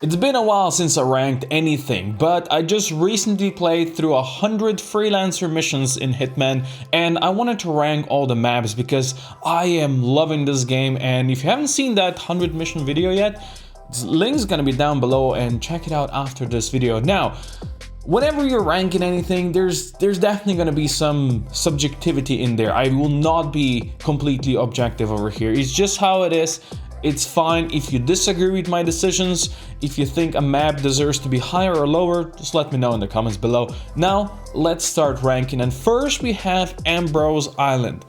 It's been a while since I ranked anything, but I just recently played through 100 freelancer missions in Hitman, and I wanted to rank all the maps because I am loving this game. And if you haven't seen that 100 mission video yet, the link's gonna be down below and check it out after this video. Now, whenever you're ranking anything, there's definitely gonna be some subjectivity in there. I will not be completely objective over here. It's just how it is. It's fine if you disagree with my decisions. If you think a map deserves to be higher or lower, just let me know in the comments below. Now, let's start ranking. And first we have Ambrose Island.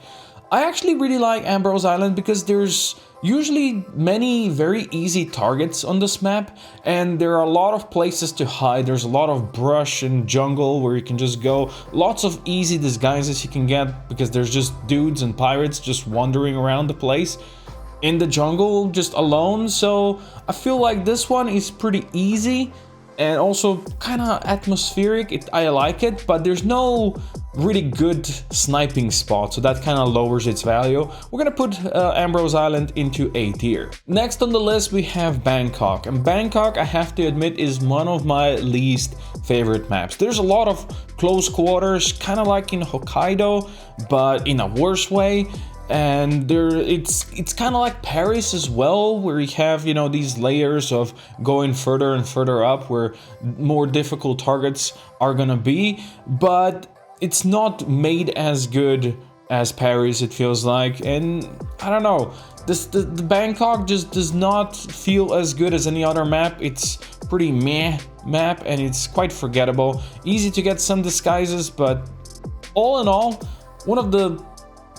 I actually really like Ambrose Island because there's usually many very easy targets on this map, and there are a lot of places to hide. There's a lot of brush and jungle where you can just go. Lots of easy disguises you can get because there's just dudes and pirates just wandering around the place in the jungle just alone. So I feel like this one is pretty easy and also kind of atmospheric. I like it, but there's no really good sniping spot, so that kind of lowers its value. We're gonna put Ambrose Island into A tier. Next on the list we have Bangkok, and Bangkok, I have to admit, is one of my least favorite maps. There's a lot of close quarters, kind of like in Hokkaido, but in a worse way. And it's kind of like Paris as well, where you have, you know, these layers of going further and further up where more difficult targets are gonna be, but it's not made as good as Paris, it feels like. And I don't know, the Bangkok just does not feel as good as any other map. It's pretty meh map and it's quite forgettable. Easy to get some disguises, but all in all, one of the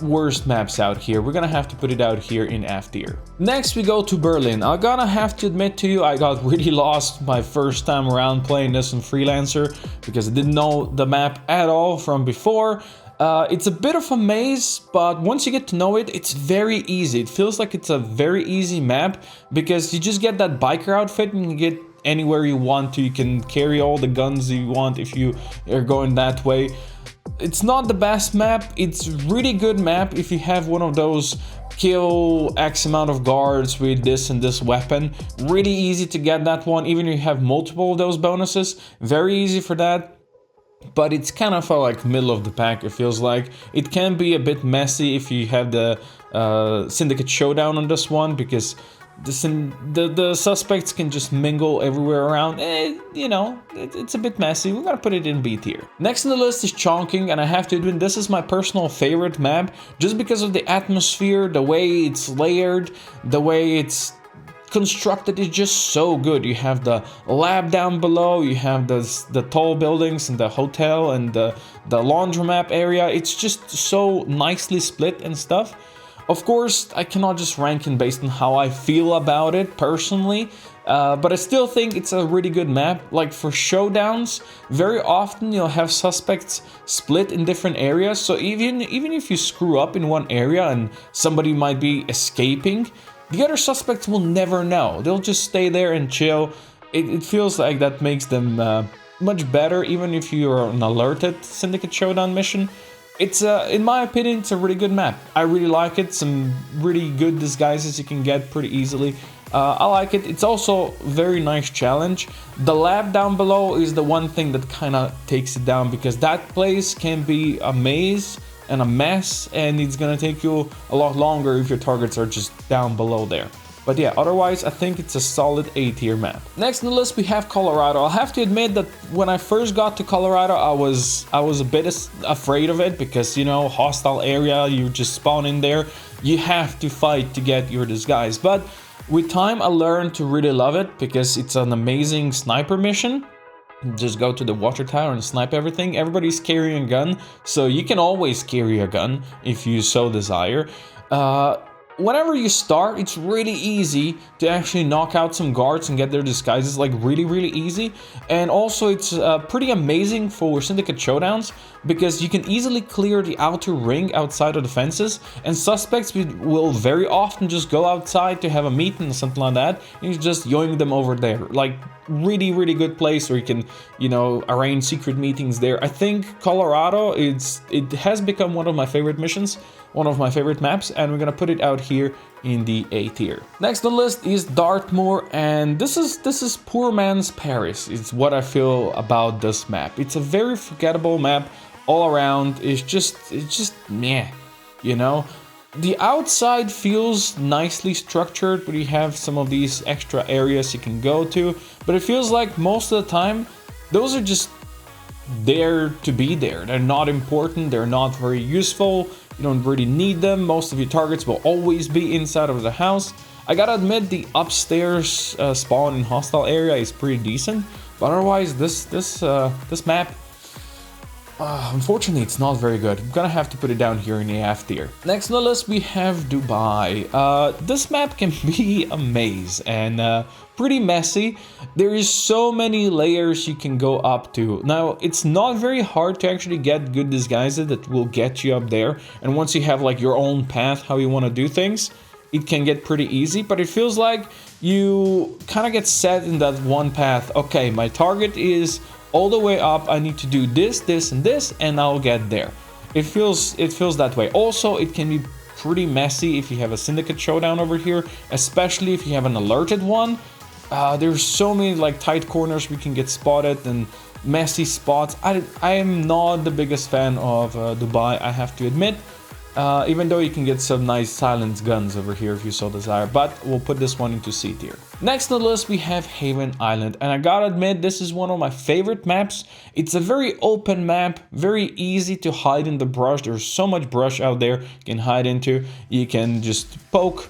worst maps out here. We're gonna have to put it out here in F tier. Next we go to Berlin. I'm gonna have to admit to you, I got really lost my first time around playing this in Freelancer because I didn't know the map at all from before. It's a bit of a maze, but once you get to know it, it's very easy. It feels like it's a very easy map because you just get that biker outfit and you get anywhere you want to. You can carry all the guns you want if you are going that way. It's not the best map. It's really good map if you have one of those kill X amount of guards with this and this weapon. Really easy to get that one, even if you have multiple of those bonuses. Very easy for that. But it's kind of like middle of the pack, it feels like. It can be a bit messy if you have the Syndicate Showdown on this one, because the suspects can just mingle everywhere around. You know, it's a bit messy. We're gonna put it in B tier. Next on the list is Chongqing, and I have to admit this is my personal favorite map just because of the atmosphere, the way it's layered, the way it's constructed is just so good. You have the lab down below, you have the tall buildings and the hotel and the laundromat area. It's just so nicely split and stuff. Of course, I cannot just rank it based on how I feel about it personally, but I still think it's a really good map. Like for showdowns, very often you'll have suspects split in different areas, so even if you screw up in one area and somebody might be escaping, the other suspects will never know. They'll just stay there and chill. It feels like that makes them much better, even if you're an alerted Syndicate Showdown mission. It's in my opinion, it's a really good map. I really like it. Some really good disguises you can get pretty easily. I like it. It's also a very nice challenge. The lab down below is the one thing that kind of takes it down, because that place can be a maze and a mess, and it's gonna take you a lot longer if your targets are just down below there. But yeah, otherwise I think it's a solid A tier map. Next on the list we have Colorado. I'll have to admit that when I first got to Colorado, I was a bit afraid of it because, you know, hostile area, you just spawn in there, you have to fight to get your disguise. But with time I learned to really love it because it's an amazing sniper mission. Just go to the water tower and snipe everything. Everybody's carrying a gun, so you can always carry a gun if you so desire. Whenever you start, it's really easy to actually knock out some guards and get their disguises, like really easy. And also it's pretty amazing for Syndicate Showdowns because you can easily clear the outer ring outside of the fences, and suspects will very often just go outside to have a meeting or something like that, and you just yoink them over there. Like, really good place where you can, you know, arrange secret meetings there. I think Colorado, it has become one of my favorite missions, one of my favorite maps, and we're gonna put it out here in the A tier. Next on the list is Dartmoor, and this is poor man's Paris. It's what I feel about this map. It's a very forgettable map all around. It's just meh, you know. The outside feels nicely structured, but you have some of these extra areas you can go to, but it feels like most of the time those are just there to be there. They're not important, they're not very useful, you don't really need them. Most of your targets will always be inside of the house. I gotta admit, the upstairs spawn in hostile area is pretty decent, but otherwise this map, unfortunately, it's not very good. I'm gonna have to put it down here in the F tier. Next on the list, we have Dubai. This map can be a maze and pretty messy. There is so many layers you can go up to. Now, it's not very hard to actually get good disguises that will get you up there. And once you have like your own path, how you want to do things, it can get pretty easy, but it feels like you kind of get set in that one path. Okay, my target is all the way up, I need to do this, this, and this, and I'll get there. It feels that way. Also, it can be pretty messy if you have a syndicate showdown over here, especially if you have an alerted one. There's so many like tight corners we can get spotted and messy spots. I am not the biggest fan of Dubai, I have to admit. Even though you can get some nice silenced guns over here if you so desire, but we'll put this one into C tier. Next on the list, we have Haven Island, and I gotta admit, this is one of my favorite maps. It's a very open map, very easy to hide in the brush. There's so much brush out there you can hide into. You can just poke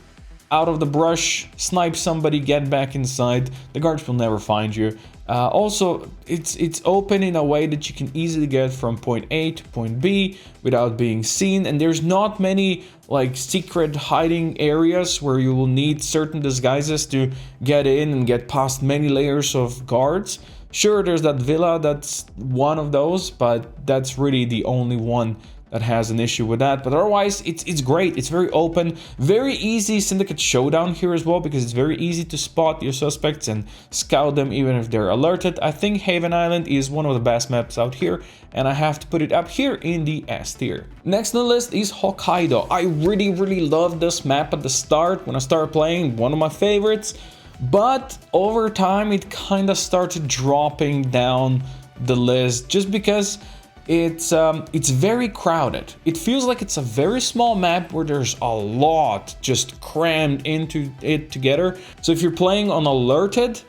out of the brush, snipe somebody, get back inside. The guards will never find you. Also, it's open in a way that you can easily get from point A to point B without being seen, and there's not many like secret hiding areas where you will need certain disguises to get in and get past many layers of guards. Sure, there's that villa, that's one of those, but that's really the only one that has an issue with that. But otherwise, it's great. It's very open, very easy syndicate showdown here as well, because it's very easy to spot your suspects and scout them even if they're alerted. I think Haven Island is one of the best maps out here, and I have to put it up here in the S tier. Next on the list is Hokkaido. I really loved this map at the start when I started playing, one of my favorites, but over time it kind of started dropping down the list just because it's very crowded. It feels like it's a very small map where there's a lot just crammed into it together. So if you're playing on alerted,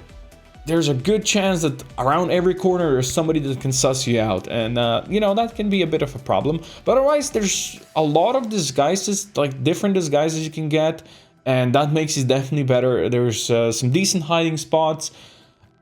there's a good chance that around every corner there's somebody that can suss you out, and you know, that can be a bit of a problem. But otherwise, there's a lot of disguises, like different disguises you can get, and that makes it definitely better. There's some decent hiding spots.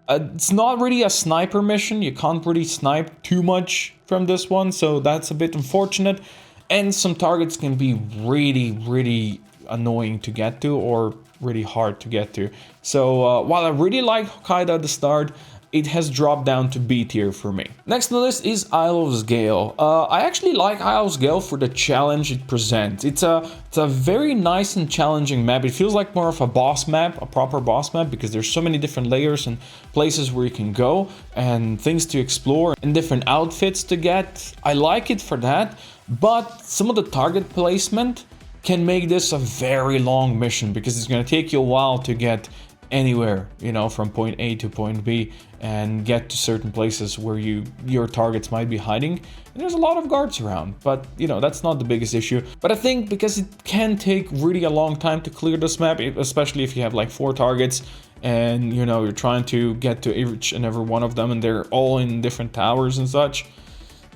It's not really a sniper mission. You can't really snipe too much from this one, so that's a bit unfortunate. And some targets can be really annoying to get to, or really hard to get to. So while I really like Hokkaido at the start, it has dropped down to B tier for me. Next on the list is Isle of Gale. I actually like Isle of Gale for the challenge it presents. It's a very nice and challenging map. It feels like more of a boss map, a proper boss map, because there's so many different layers and places where you can go and things to explore and different outfits to get. I like it for that, but some of the target placement can make this a very long mission, because it's going to take you a while to get anywhere, you know, from point A to point B and get to certain places where your targets might be hiding. And there's a lot of guards around, but you know, that's not the biggest issue. But I think because it can take really a long time to clear this map, especially if you have like 4 targets and you know, you're trying to get to each and every one of them and they're all in different towers and such.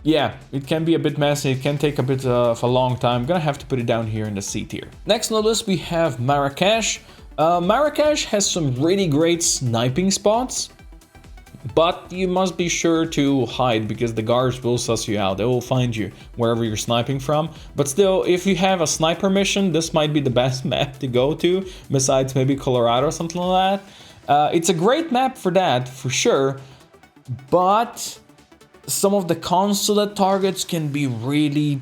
Yeah, it can be a bit messy, it can take a bit of a long time. I'm gonna have to put it down here in the C tier. Next on the list we have Marrakesh. Marrakesh has some really great sniping spots, but you must be sure to hide, because the guards will suss you out. They will find you wherever you're sniping from. But still, if you have a sniper mission, this might be the best map to go to, besides maybe Colorado or something like that. It's a great map for that, for sure, but some of the consulate targets can be really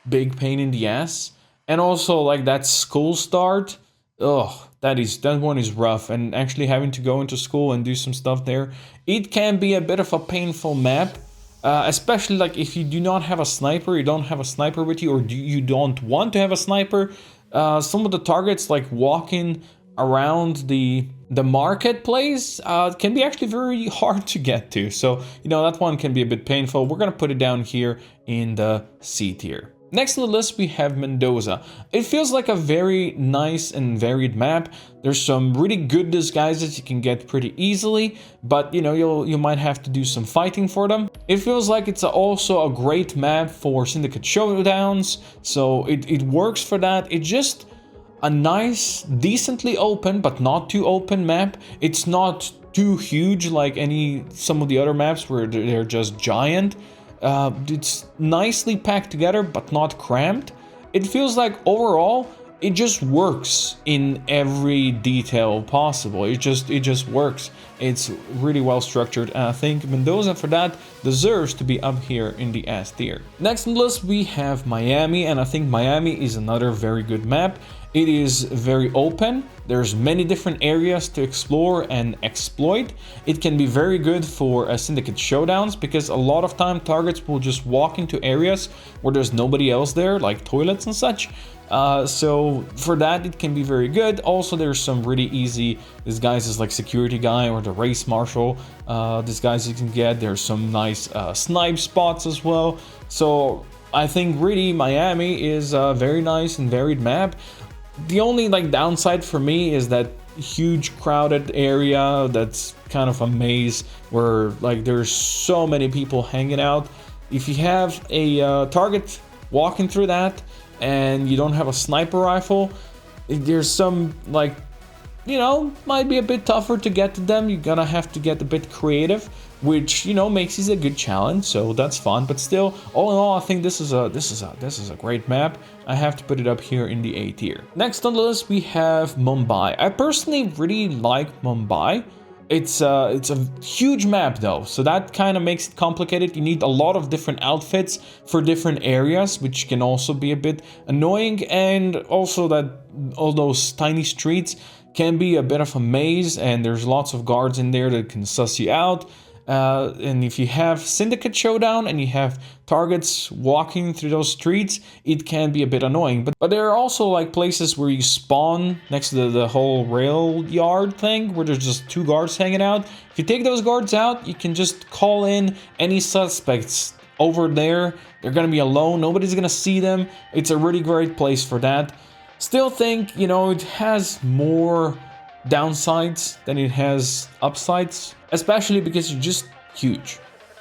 big pain in the ass. And also, like that school start, Oh, that one is rough, and actually having to go into school and do some stuff there, it can be a bit of a painful map. Especially like if you do not have a sniper, you don't have a sniper with you, or you don't want to have a sniper. Some of the targets, like walking around the marketplace, can be actually very hard to get to. So, you know, that one can be a bit painful. We're gonna put it down here in the C tier. Next on the list, we have Mendoza. It feels like a very nice and varied map. There's some really good disguises you can get pretty easily, but you know, you might have to do some fighting for them. It feels like it's also a great map for Syndicate Showdowns, so it works for that. It's just a nice, decently open, but not too open map. It's not too huge like some of the other maps where they're just giant. It's nicely packed together, but not cramped. It feels like overall, it just works in every detail possible. It just works. It's really well structured, and I think Mendoza for that deserves to be up here in the S tier. Next on the list, we have Miami, and I think Miami is another very good map. It is very open. There's many different areas to explore and exploit. It can be very good for Syndicate Showdowns, because a lot of time targets will just walk into areas where there's nobody else there, like toilets and such. So for that, it can be very good. Also, there's some really easy disguises like security guy or the race marshal disguises you can get. There's some nice snipe spots as well. So I think really Miami is a very nice and varied map. The only like downside for me is that huge crowded area that's kind of a maze where like there's so many people hanging out. If you have a target walking through that and you don't have a sniper rifle, there's some like, you know, might be a bit tougher to get to them. You're gonna have to get a bit creative, which, you know, makes it a good challenge, so that's fun. But still, all in all, I think this is a great map. I have to put it up here in the A tier. Next on the list, we have Mumbai. I personally really like Mumbai. It's a huge map though, so that kind of makes it complicated. You need a lot of different outfits for different areas, which can also be a bit annoying, and also that all those tiny streets can be a bit of a maze, and there's lots of guards in there that can suss you out. And if you have Syndicate Showdown and you have targets walking through those streets, it can be a bit annoying. But there are also like places where you spawn next to the whole rail yard thing, where there's just two guards hanging out. If you take those guards out, you can just call in any suspects over there. They're gonna be alone, nobody's gonna see them. It's a really great place for that. Still think, you know, it has more downsides than it has upsides, especially because you're just huge,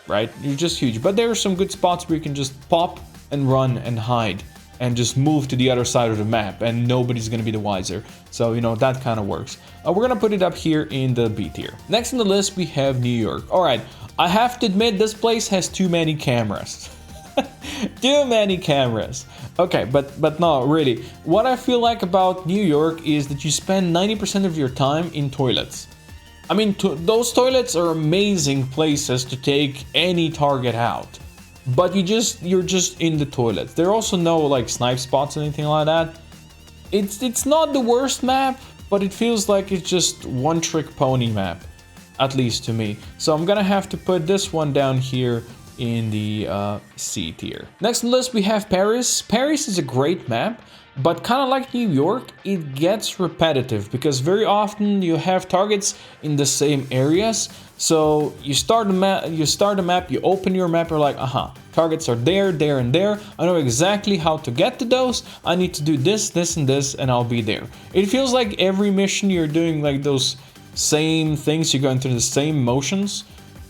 right? You're just huge. But there are some good spots where you can just pop and run and hide and just move to the other side of the map, and nobody's gonna be the wiser. So, you know, that kind of works. We're gonna put it up here in the B tier. Next on the list, we have New York. All right, I have to admit, this place has too many cameras. Too many cameras. Okay, but no, really. What I feel like about New York is that you spend 90% of your time in toilets. I mean, those toilets are amazing places to take any target out. But you're just in the toilets. There are also no like snipe spots or anything like that. It's not the worst map, but it feels like it's just one trick pony map, at least to me. So I'm gonna have to put this one down here in the C tier. Next on the list, we have Paris. Paris is a great map, but kind of like New York, it gets repetitive because very often you have targets in the same areas. So you start the map, you open your map, you're like, targets are there, there, and there. I know exactly how to get to those. I need to do this, this, and this, and I'll be there. It feels like every mission you're doing like those same things, you're going through the same motions.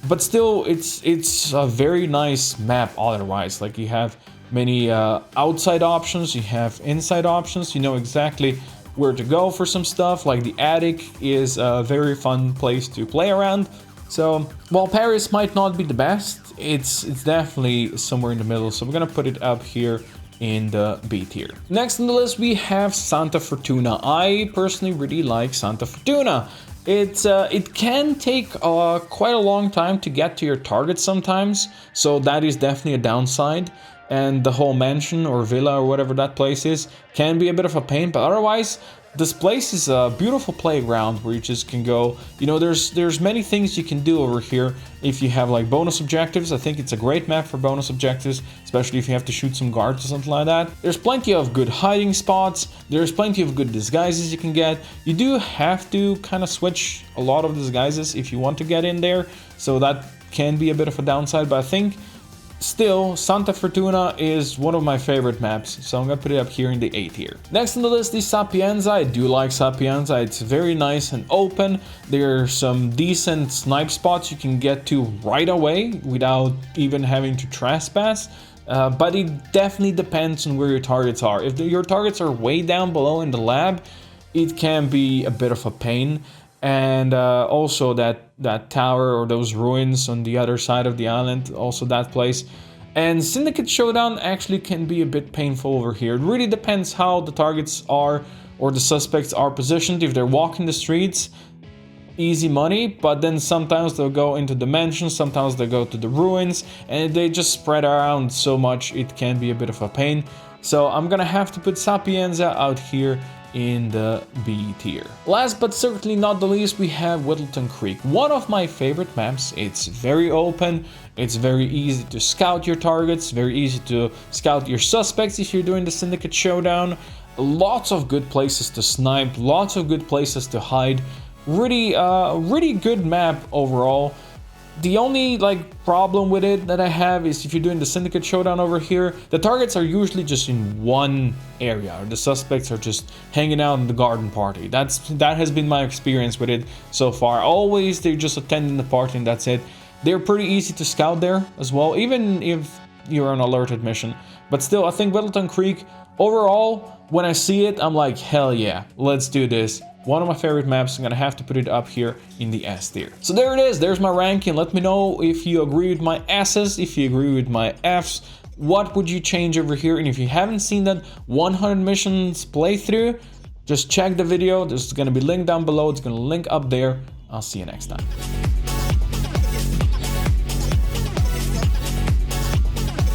But still, it's a very nice map otherwise. Like you have many outside options, you have inside options, you know exactly where to go for some stuff. Like the attic is a very fun place to play around. So while Paris might not be the best, it's definitely somewhere in the middle. So we're gonna put it up here in the B tier. Next on the list, we have Santa Fortuna. I personally really like Santa Fortuna. It can take quite a long time to get to your target sometimes, so that is definitely a downside. and the whole mansion or villa or whatever that place is can be a bit of a pain, but otherwise this place is a beautiful playground where you just can go. You know, there's many things you can do over here if you have like bonus objectives. I think it's a great map for bonus objectives, especially if you have to shoot some guards or something like that. There's plenty of good hiding spots. There's plenty of good disguises you can get. You do have to kind of switch a lot of disguises if you want to get in there, so that can be a bit of a downside, but I think still, Santa Fortuna is one of my favorite maps, so I'm gonna put it up here in the 8th tier. Next on the list is Sapienza. I do like Sapienza. It's very nice and open. There are some decent snipe spots you can get to right away without even having to trespass. But it definitely depends on where your targets are. If your targets are way down below in the lab, it can be a bit of a pain. And also that tower or those ruins on the other side of the island, also that place. And Syndicate Showdown actually can be a bit painful over here. It really depends how the targets are or the suspects are positioned. If they're walking the streets, easy money, but then sometimes they'll go into the mansions, sometimes they go to the ruins, and they just spread around so much it can be a bit of a pain. So I'm gonna have to put Sapienza out here in the B tier. Last but certainly not the least, we have Middleton Creek. One of my favorite maps. It's very open, it's very easy to scout your targets, very easy to scout your suspects if you're doing the Syndicate Showdown. Lots of good places to snipe, lots of good places to hide. Really good map overall. The only problem with it that I have is if you're doing the Syndicate Showdown over here, the targets are usually just in one area, or the suspects are just hanging out in the garden party. That has been my experience with it so far. Always they're just attending the party and that's it. They're pretty easy to scout there as well, even if you're on alerted mission. But still, I think Middleton Creek overall, when I see it, I'm like, hell yeah, let's do this. One of my favorite maps. I'm gonna have to put it up here in the S tier. So there it is, there's my ranking. Let me know if you agree with my S's, if you agree with my F's. What would you change over here? And if you haven't seen that 100 missions playthrough, just check the video. This is gonna be linked down below. It's gonna link up there. I'll see you next time.